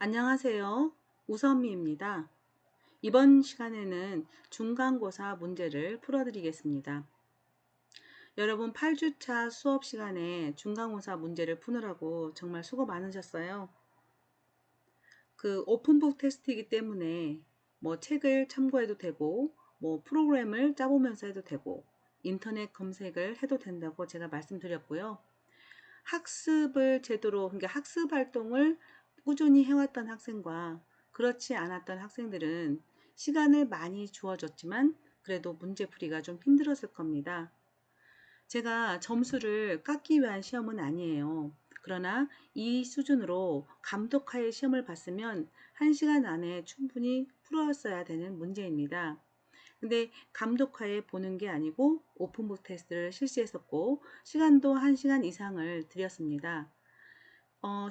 안녕하세요. 우선미입니다. 이번 시간에는 중간고사 문제를 풀어드리겠습니다. 여러분 8주차 수업 시간에 중간고사 문제를 푸느라고 정말 수고 많으셨어요. 오픈북 테스트이기 때문에 책을 참고해도 되고 프로그램을 짜보면서 해도 되고 인터넷 검색을 해도 된다고 제가 말씀드렸고요. 학습을 제대로, 그러니까 학습 활동을 꾸준히 해왔던 학생과 그렇지 않았던 학생들은 시간을 많이 주어졌지만 그래도 문제풀이가 좀 힘들었을 겁니다. 제가 점수를 깎기 위한 시험은 아니에요. 그러나 이 수준으로 감독하에 시험을 봤으면 1시간 안에 충분히 풀었어야 되는 문제입니다. 근데 감독하에 보는 게 아니고 오픈북 테스트를 실시했었고 시간도 1시간 이상을 들였습니다.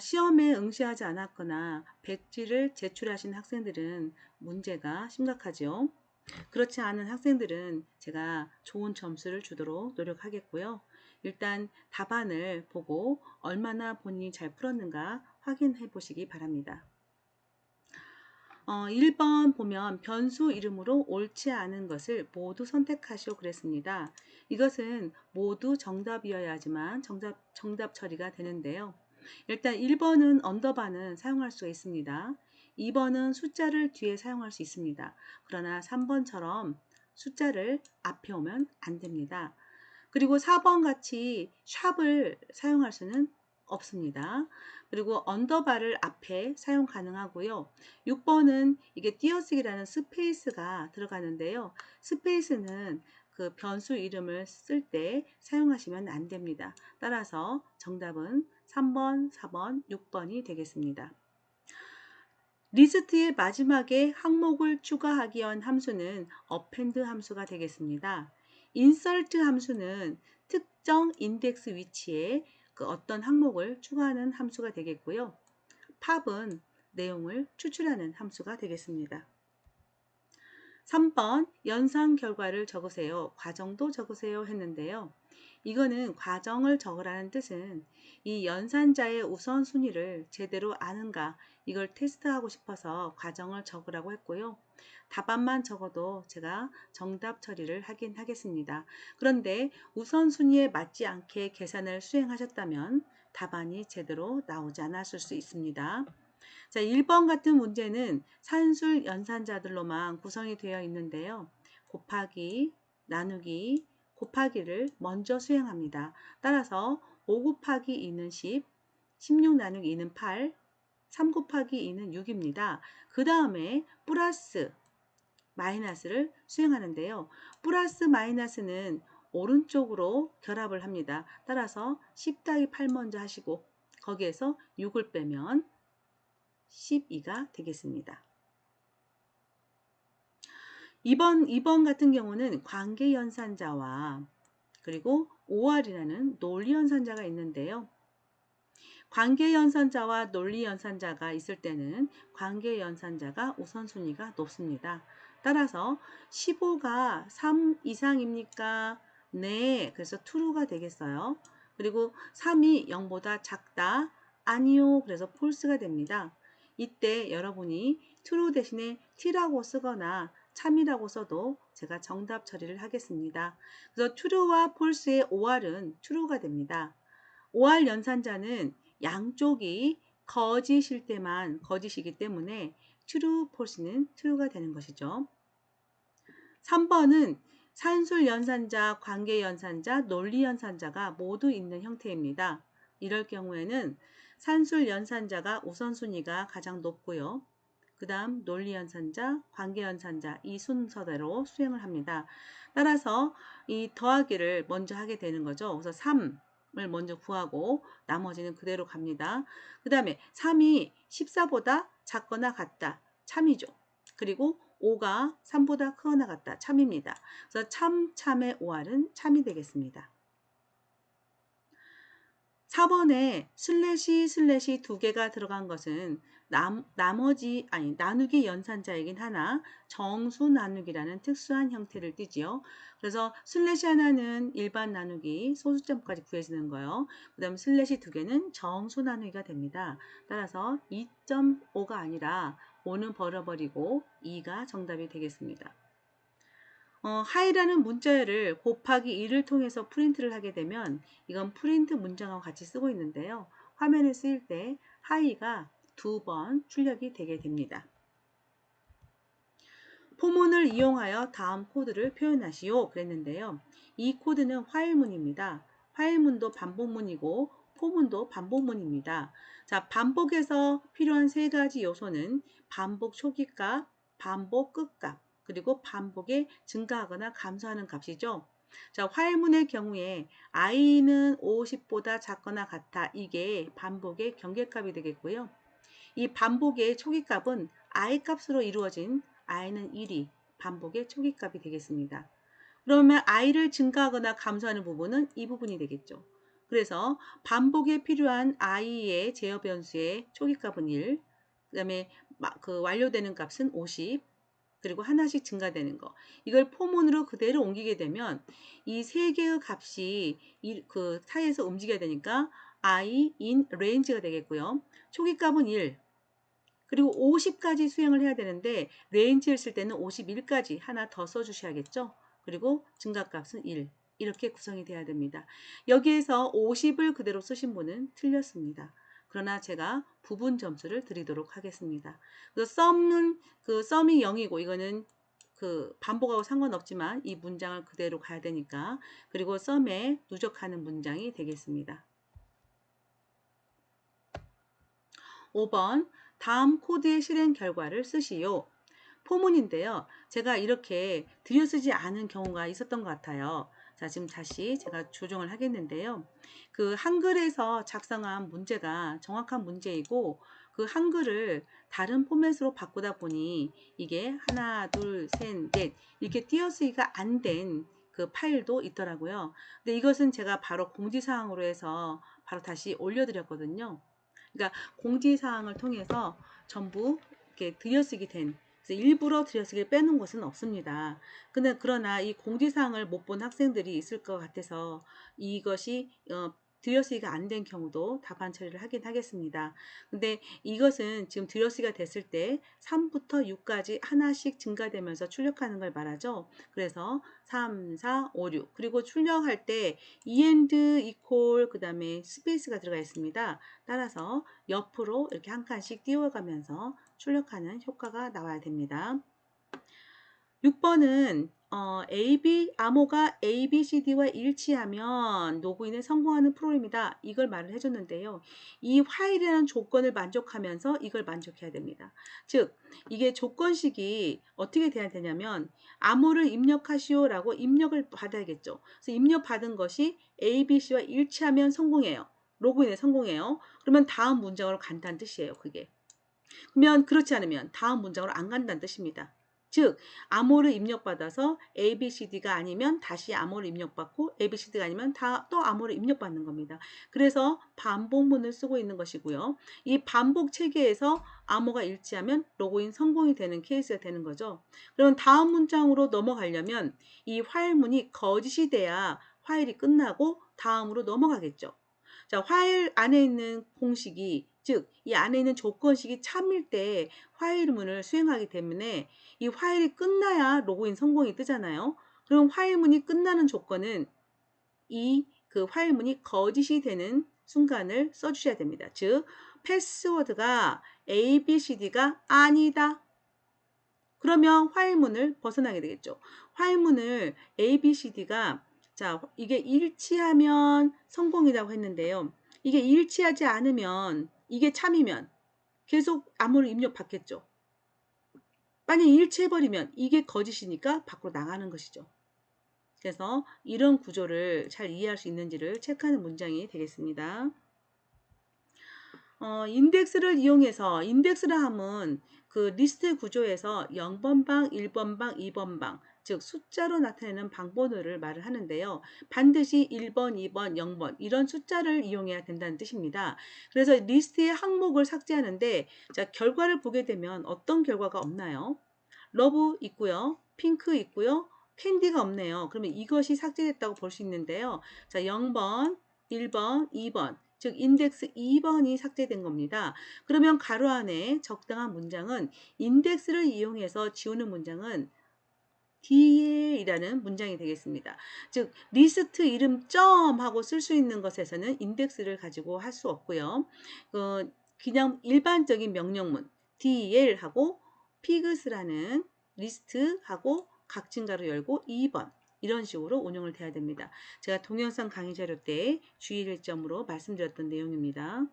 시험에 응시하지 않았거나 백지를 제출하신 학생들은 문제가 심각하죠. 그렇지 않은 학생들은 제가 좋은 점수를 주도록 노력하겠고요. 일단 답안을 보고 얼마나 본인이 잘 풀었는가 확인해 보시기 바랍니다. 1번 보면 변수 이름으로 옳지 않은 것을 모두 선택하시오 그랬습니다. 이것은 모두 정답이어야 하지만 정답 처리가 되는데요. 일단 1번은 언더바는 사용할 수가 있습니다. 2번은 숫자를 뒤에 사용할 수 있습니다. 그러나 3번처럼 숫자를 앞에 오면 안 됩니다. 그리고 4번 같이 샵을 사용할 수는 없습니다. 그리고 언더바를 앞에 사용 가능하고요. 6번은 이게 띄어쓰기라는 스페이스가 들어가는데요. 스페이스는 그 변수 이름을 쓸 때 사용하시면 안 됩니다. 따라서 정답은 3번, 4번, 6번이 되겠습니다. 리스트의 마지막에 항목을 추가하기 위한 함수는 append 함수가 되겠습니다. insert 함수는 특정 인덱스 위치에 어떤 항목을 추가하는 함수가 되겠고요. pop은 내용을 추출하는 함수가 되겠습니다. 3번 연산 결과를 적으세요. 과정도 적으세요 했는데요. 이거는 과정을 적으라는 뜻은 이 연산자의 우선순위를 제대로 아는가 이걸 테스트하고 싶어서 과정을 적으라고 했고요. 답안만 적어도 제가 정답 처리를 하긴 하겠습니다. 그런데 우선순위에 맞지 않게 계산을 수행하셨다면 답안이 제대로 나오지 않았을 수 있습니다. 자, 1번 같은 문제는 산술 연산자들로만 구성이 되어 있는데요. 곱하기, 나누기, 곱하기를 먼저 수행합니다. 따라서 5 곱하기 2는 10, 16 나누기 2는 8, 3 곱하기 2는 6입니다. 그 다음에 플러스, 마이너스를 수행하는데요. 플러스 마이너스는 오른쪽으로 결합을 합니다. 따라서 10 더하기 8 먼저 하시고 거기에서 6을 빼면 12가 되겠습니다. 2번 같은 경우는 관계연산자와 그리고 OR이라는 논리연산자가 있는데요. 관계연산자와 논리연산자가 있을 때는 관계연산자가 우선순위가 높습니다. 따라서 15가 3 이상입니까? 네, 그래서 true가 되겠어요. 그리고 3이 0보다 작다? 아니요, 그래서 false가 됩니다. 이때 여러분이 true 대신에 t라고 쓰거나 참이라고 써도 제가 정답 처리를 하겠습니다. 그래서 true와 false의 OR은 true가 됩니다. OR 연산자는 양쪽이 거짓일 때만 거짓이기 때문에 true, false는 true가 되는 것이죠. 3번은 산술 연산자, 관계 연산자, 논리 연산자가 모두 있는 형태입니다. 이럴 경우에는 산술 연산자가 우선순위가 가장 높고요. 그 다음 논리 연산자, 관계 연산자 이 순서대로 수행을 합니다. 따라서 이 더하기를 먼저 하게 되는 거죠. 그래서 3을 먼저 구하고 나머지는 그대로 갑니다. 그 다음에 3이 14보다 작거나 같다. 참이죠. 그리고 5가 3보다 크거나 같다. 참입니다. 그래서 참의 OR은 참이 되겠습니다. 4번에 슬래시 두 개가 들어간 것은 나머지 아니 나누기 연산자이긴 하나 정수 나누기라는 특수한 형태를 띠지요. 그래서 슬래시 하나는 일반 나누기 소수점까지 구해지는 거예요. 그 다음 슬래시 두 개는 정수 나누기가 됩니다. 따라서 2.5가 아니라 5는 버려버리고 2가 정답이 되겠습니다. 하이라는 문자열을 곱하기 2를 통해서 프린트를 하게 되면 이건 프린트 문장하고 같이 쓰고 있는데요. 화면에 쓰일 때 하이가 2번 출력이 되게 됩니다. 포문을 이용하여 다음 코드를 표현하시오 그랬는데요. 이 코드는 화일문입니다. 화일문도 반복문이고 포문도 반복문입니다. 자, 반복에서 필요한 세 가지 요소는 반복 초기값, 반복 끝값, 그리고 반복에 증가하거나 감소하는 값이죠. 자, 화일문의 경우에 i는 50보다 작거나 같아. 이게 반복의 경계값이 되겠고요. 이 반복의 초기값은 i 값으로 이루어진 i는 1이 반복의 초기값이 되겠습니다. 그러면 i를 증가하거나 감소하는 부분은 이 부분이 되겠죠. 그래서 반복에 필요한 i의 제어 변수의 초기값은 1, 그 다음에 그 완료되는 값은 50, 그리고 하나씩 증가되는 거. 이걸 포문으로 그대로 옮기게 되면 이 세 개의 값이 그 사이에서 움직여야 되니까 i in range가 되겠고요. 초기값은 1, 그리고 50까지 수행을 해야 되는데 레인지를 쓸 때는 51까지 하나 더 써주셔야겠죠. 그리고 증가값은 1 이렇게 구성이 돼야 됩니다. 여기에서 50을 그대로 쓰신 분은 틀렸습니다. 그러나 제가 부분 점수를 드리도록 하겠습니다. 그래서 썸이 0이고 이거는 그 반복하고 상관없지만 이 문장을 그대로 가야 되니까 그리고 썸에 누적하는 문장이 되겠습니다. 5번 다음 코드의 실행 결과를 쓰시오. 포문인데요. 제가 이렇게 들여쓰지 않은 경우가 있었던 것 같아요. 자, 지금 다시 제가 조정을 하겠는데요. 그 한글에서 작성한 문제가 정확한 문제이고 그 한글을 다른 포맷으로 바꾸다 보니 이게 하나, 둘, 셋, 넷 이렇게 띄어쓰기가 안 된 그 파일도 있더라고요. 근데 이것은 제가 바로 공지사항으로 해서 바로 다시 올려드렸거든요. 그러니까 공지사항을 통해서 전부 이렇게 들여쓰기 된, 그래서 일부러 들여쓰기를 빼놓은 것은 없습니다. 근데 그러나 이 공지사항을 못 본 학생들이 있을 것 같아서 이것이 들여쓰기가 안 된 경우도 답안 처리를 하긴 하겠습니다. 근데 이것은 지금 들여쓰기가 됐을 때 3부터 6까지 하나씩 증가되면서 출력하는 걸 말하죠. 그래서 3, 4, 5, 6 그리고 출력할 때 END, equal 그 다음에 스페이스가 들어가 있습니다. 따라서 옆으로 이렇게 한 칸씩 띄워가면서 출력하는 효과가 나와야 됩니다. 6번은 암호가 ABCD와 일치하면 로그인에 성공하는 프로그램이다. 이걸 말을 해줬는데요. 이 화일이라는 조건을 만족하면서 이걸 만족해야 됩니다. 즉 이게 조건식이 어떻게 돼야 되냐면 암호를 입력하시오 라고 입력을 받아야겠죠. 그래서 입력받은 것이 ABC와 일치하면 성공해요. 로그인에 성공해요. 그러면 다음 문장으로 간다는 뜻이에요. 그게. 그러면 그렇지 않으면 다음 문장으로 안 간다는 뜻입니다. 즉 암호를 입력받아서 ABCD가 아니면 다시 암호를 입력받고 ABCD가 아니면 또 암호를 입력받는 겁니다. 그래서 반복문을 쓰고 있는 것이고요. 이 반복 체계에서 암호가 일치하면 로그인 성공이 되는 케이스가 되는 거죠. 그럼 다음 문장으로 넘어가려면 이 화일문이 거짓이 돼야 화일이 끝나고 다음으로 넘어가겠죠. 자, 화일 안에 있는 공식이 즉 이 안에 있는 조건식이 참일 때 화일문을 수행하기 때문에 이 화일이 끝나야 로그인 성공이 뜨잖아요. 그럼 화일문이 끝나는 조건은 이 그 화일문이 거짓이 되는 순간을 써주셔야 됩니다. 즉 패스워드가 ABCD가 아니다. 그러면 화일문을 벗어나게 되겠죠. 화일문을 ABCD가 자 이게 일치하면 성공이라고 했는데요. 이게 일치하지 않으면 이게 참이면 계속 암호를 입력받겠죠. 만약 일치해버리면 이게 거짓이니까 밖으로 나가는 것이죠. 그래서 이런 구조를 잘 이해할 수 있는지를 체크하는 문장이 되겠습니다. 인덱스를 이용해서 인덱스를 하면 그 리스트 구조에서 0번 방, 1번 방, 2번 방 즉 숫자로 나타내는 방번호를 말을 하는데요. 반드시 1번, 2번, 0번 이런 숫자를 이용해야 된다는 뜻입니다. 그래서 리스트의 항목을 삭제하는데 자, 결과를 보게 되면 어떤 결과가 없나요? 러브 있고요. 핑크 있고요. 캔디가 없네요. 그러면 이것이 삭제됐다고 볼 수 있는데요. 자, 0번, 1번, 2번, 즉 인덱스 2번이 삭제된 겁니다. 그러면 가로 안에 적당한 문장은 인덱스를 이용해서 지우는 문장은 DL이라는 문장이 되겠습니다. 즉 리스트 이름 점 하고 쓸 수 있는 것에서는 인덱스를 가지고 할 수 없고요. 그냥 일반적인 명령문 DL하고 피그스라는 리스트하고 각진가로 열고 2번 이런 식으로 운영을 돼야 됩니다. 제가 동영상 강의 자료 때 주의할 점으로 말씀드렸던 내용입니다.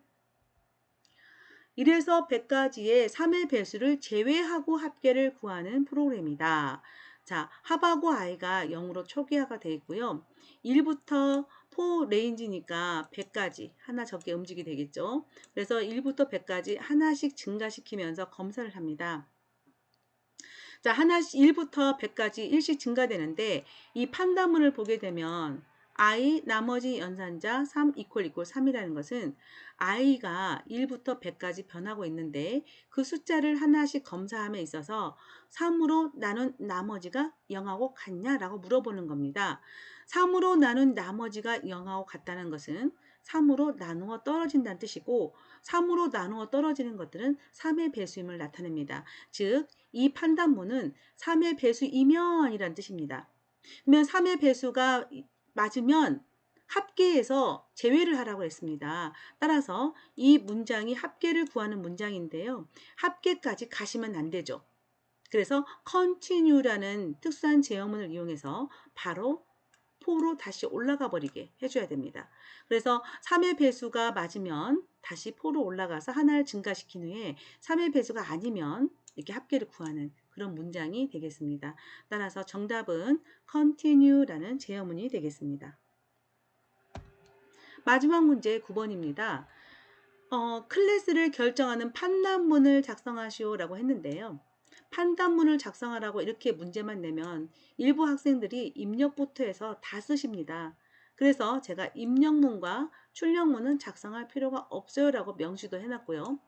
이래서 100가지의 3의 배수를 제외하고 합계를 구하는 프로그램이다. 자, 합하고 i가 0으로 초기화가 되어 있고요. 1부터 4 레인지니까 100가지 하나 적게 움직이 되겠죠. 그래서 1부터 100까지 하나씩 증가시키면서 검사를 합니다. 자, 하나씩 1부터 100까지 일씩 증가되는데 이 판단문을 보게 되면 i 나머지 연산자 3 equal 3이라는 것은 i가 1부터 100까지 변하고 있는데 그 숫자를 하나씩 검사함에 있어서 3으로 나눈 나머지가 0하고 같냐라고 물어보는 겁니다. 3으로 나눈 나머지가 0하고 같다는 것은 3으로 나누어 떨어진다는 뜻이고 3으로 나누어 떨어지는 것들은 3의 배수임을 나타냅니다. 즉, 이 판단문은 3의 배수이면 이란 뜻입니다. 그러면 3의 배수가 맞으면 합계해서 제외를 하라고 했습니다. 따라서 이 문장이 합계를 구하는 문장인데요. 합계까지 가시면 안 되죠. 그래서 continue라는 특수한 제어문을 이용해서 바로 4로 다시 올라가 버리게 해줘야 됩니다. 그래서 3의 배수가 맞으면 다시 4로 올라가서 하나를 증가시킨 후에 3의 배수가 아니면 이렇게 합계를 구하는 그런 문장이 되겠습니다. 따라서 정답은 continue라는 제어문이 되겠습니다. 마지막 문제 9번입니다. 클래스를 결정하는 판단문을 작성하시오라고 했는데요. 판단문을 작성하라고 이렇게 문제만 내면 일부 학생들이 입력부터 해서 다 쓰십니다. 그래서 제가 입력문과 출력문은 작성할 필요가 없어요 라고 명시도 해놨고요.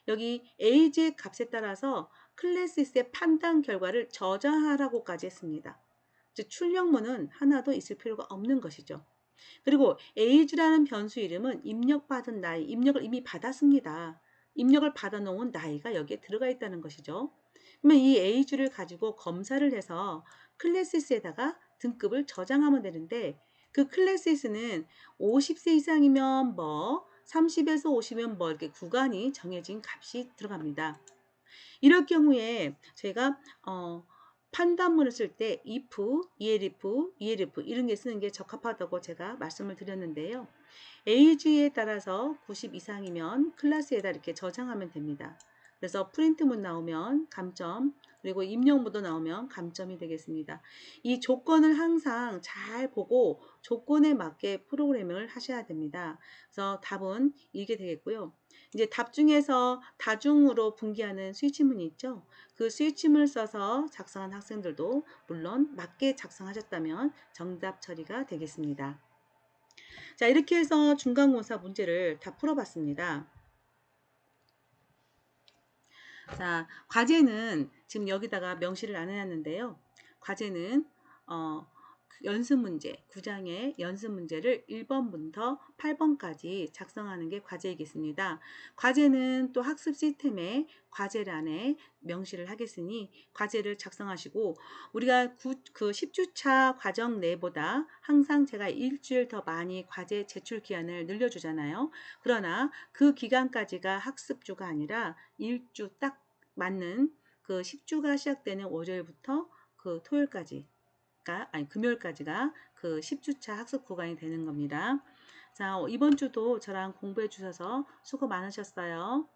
여기 age의 값에 따라서 클래스의 판단 결과를 저장하라고까지 했습니다. 즉 출력문은 하나도 있을 필요가 없는 것이죠. 그리고 age라는 변수 이름은 입력받은 나이, 입력을 이미 받았습니다. 입력을 받아놓은 나이가 여기에 들어가 있다는 것이죠. 그러면 이 age를 가지고 검사를 해서 클래스에다가 등급을 저장하면 되는데 그 클래스는 50세 이상이면 뭐 30에서 50이면 뭐 이렇게 구간이 정해진 값이 들어갑니다. 이럴 경우에 제가 판단문을 쓸 때 if, elif, elif 이런 게 쓰는 게 적합하다고 제가 말씀을 드렸는데요. age에 따라서 90 이상이면 클래스에다 이렇게 저장하면 됩니다. 그래서 프린트문 나오면 감점, 그리고 입력문도 나오면 감점이 되겠습니다. 이 조건을 항상 잘 보고 조건에 맞게 프로그래밍을 하셔야 됩니다. 그래서 답은 이게 되겠고요. 이제 답 중에서 다중으로 분기하는 스위치문이 있죠. 그 스위치문을 써서 작성한 학생들도 물론 맞게 작성하셨다면 정답 처리가 되겠습니다. 자, 이렇게 해서 중간고사 문제를 다 풀어봤습니다. 자, 과제는 지금 여기다가 명시를 안 해놨는데요. 과제는 연습 문제, 9장의 연습 문제를 1번부터 8번까지 작성하는 게 과제이겠습니다. 과제는 또 학습 시스템의 과제란에 명시를 하겠으니 과제를 작성하시고 우리가 그 10주차 과정 내보다 항상 제가 일주일 더 많이 과제 제출 기한을 늘려주잖아요. 그러나 그 기간까지가 학습주가 아니라 일주 딱 맞는 그 10주가 시작되는 월요일부터 그 토요일까지 금요일까지가 그 10주차 학습 구간이 되는 겁니다. 자, 이번 주도 저랑 공부해 주셔서 수고 많으셨어요.